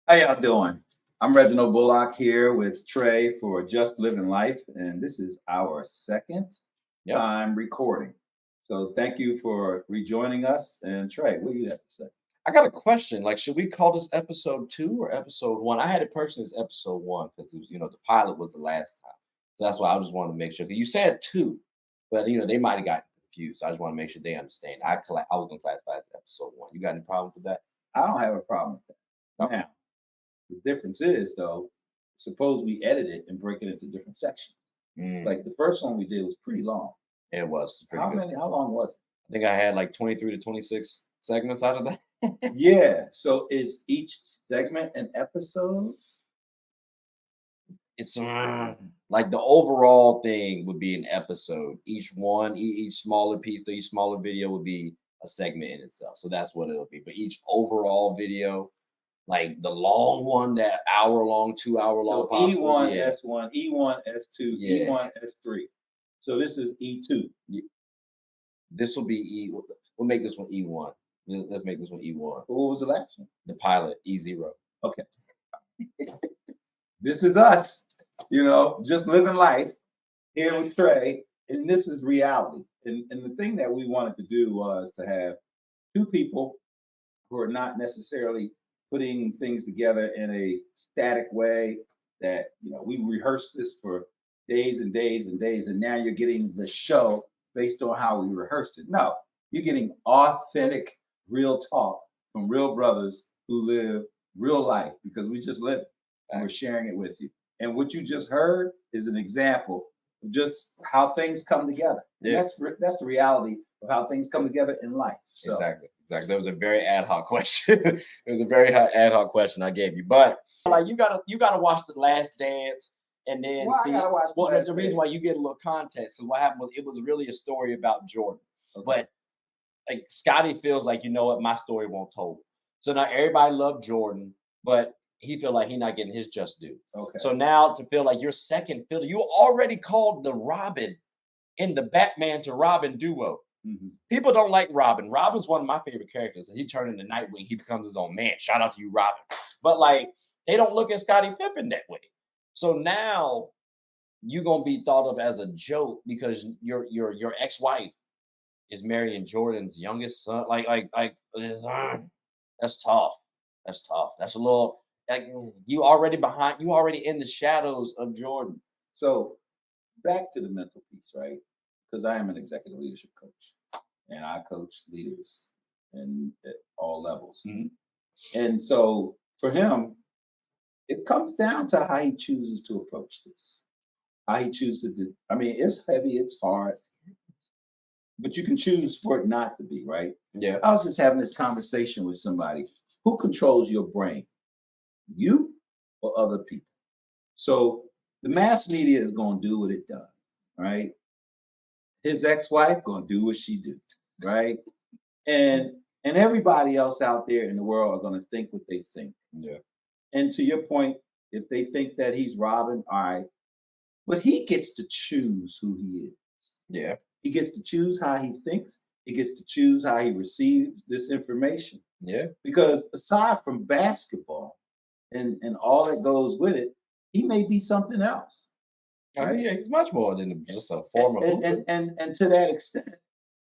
How y'all doing? I'm Reginald Bullock here with Trey for Just Living Life, and this is our second Yep. time recording. So thank you for rejoining us. And Trey, what do you have to say? I got a question. Like, should we call this episode 2 or episode 1? I had it personally as episode 1 because it was, the pilot was the last time. So that's why I just wanted to make sure. 'Cause you said 2, but they might have gotten confused. So I just want to make sure they understand. I was gonna classify it as episode 1. You got any problems with that? I don't have a problem with that. Okay. Now, the difference is, though, suppose we edit it and break it into different sections. Like the first one we did was pretty long. It was pretty How good. many? How long was it? I think I had like 23 to 26 segments out of that. Yeah. So is each segment an episode? It's like the overall thing would be an episode. Each one, each smaller piece, each smaller video would be a segment in itself. So that's what it'll be. But each overall video, like the long one, that hour long, 2 hour long, So E1, yeah, S1, E1, S2, yeah. E1, S3. So this is E2. This will be We'll make this one E1. Let's make this one E1. What was the last one? The pilot E0. Okay. This is us, just living life here with Trey, and this is reality. And the thing that we wanted to do was to have two people who are not necessarily putting things together in a static way that, we rehearsed this for days and days and days, and now you're getting the show based on how we rehearsed it. No, you're getting authentic, real talk from real brothers who live real life because we just live it and we're sharing it with you. And what you just heard is an example of just how things come together. Yeah. That's the reality of how things come together in life. So. Exactly. That was a very ad hoc question. It was a very ad hoc question I gave you, but like you gotta watch The Last Dance. And then I gotta watch the reason why you get a little context is what happened was it was really a story about Jordan. Okay. But like Scottie feels like, you know what, my story won't told. So now everybody loved Jordan, but he feel like he's not getting his just due. Okay. So now to feel like your second fiddle, you already called the Robin in the Batman to Robin duo. Mm-hmm. People don't like Robin. Robin's one of my favorite characters. He turned into Nightwing. He becomes his own man. Shout out to you, Robin. But like, they don't look at Scottie Pippen that way. So now you're gonna be thought of as a joke because your ex-wife is marrying Jordan's youngest son. That's tough. That's tough. That's a little like you already in the shadows of Jordan. So back to the mental piece, right? Because I am an executive leadership coach and I coach leaders at all levels. Mm-hmm. And so for him, it comes down to how he chooses to approach this. How he chooses to it's heavy, it's hard, but you can choose for it not to be, right? Yeah. I was just having this conversation with somebody. Who controls your brain? You or other people? So the mass media is going to do what it does, right? His ex-wife going to do what she do, right? And everybody else out there in the world are going to think what they think. Yeah. And to your point, if they think that he's Robin, all right, but he gets to choose who he is. Yeah. He gets to choose how he thinks. He gets to choose how he receives this information. Yeah. Because aside from basketball and all that goes with it, he may be something else. Right? Yeah, he's much more than just a former hooper. And to that extent,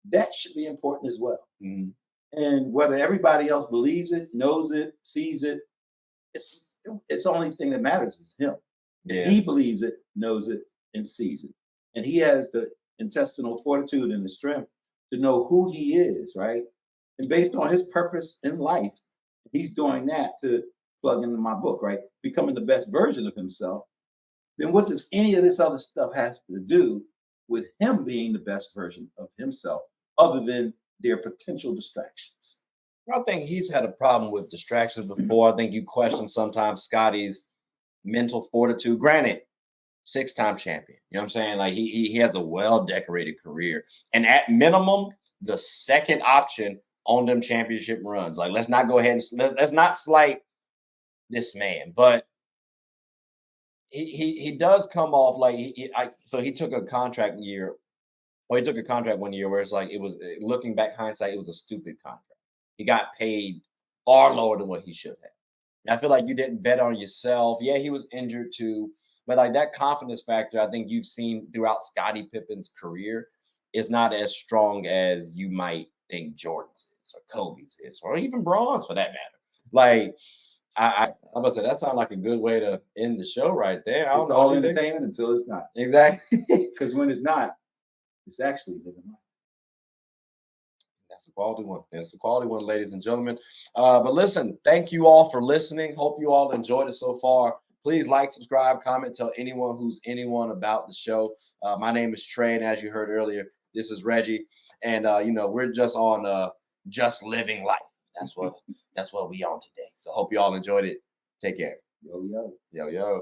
that should be important as well. Mm-hmm. And whether everybody else believes it, knows it, sees it, it's the only thing that matters is him. Yeah. He believes it, knows it, and sees it. And he has the intestinal fortitude and the strength to know who he is, right? And based on his purpose in life, he's doing that to plug into my book, right? Becoming the best version of himself. Then what does any of this other stuff have to do with him being the best version of himself, other than their potential distractions? I think he's had a problem with distractions before. I think you question sometimes Scottie's mental fortitude. Granted, 6-time champion. You know what I'm saying? Like he has a well-decorated career. And at minimum, the second option on them championship runs. Like, let's not go ahead and let's not slight this man. But he does come off like so he took a contract year, or he took a contract one year where it's like it was, looking back hindsight, it was a stupid contract. He got paid far lower than what he should have. I feel like you didn't bet on yourself. Yeah, he was injured too, but like that confidence factor, I think you've seen throughout Scottie Pippen's career is not as strong as you might think Jordan's is or Kobe's is, or even Braun's for that matter. Like I'm about to say that sounds like a good way to end the show right there. I don't It's know all what you think. entertainment until it's not. Exactly. Because when it's not, it's actually living life. That's a quality one. That's a quality one, ladies and gentlemen. But listen, thank you all for listening. Hope you all enjoyed it so far. Please like, subscribe, comment, tell anyone who's anyone about the show. My name is Trey, and as you heard earlier, this is Reggie, and we're just on just living life. That's what we on today. So hope you all enjoyed it. Take care. Yo, yo. Yo, yo.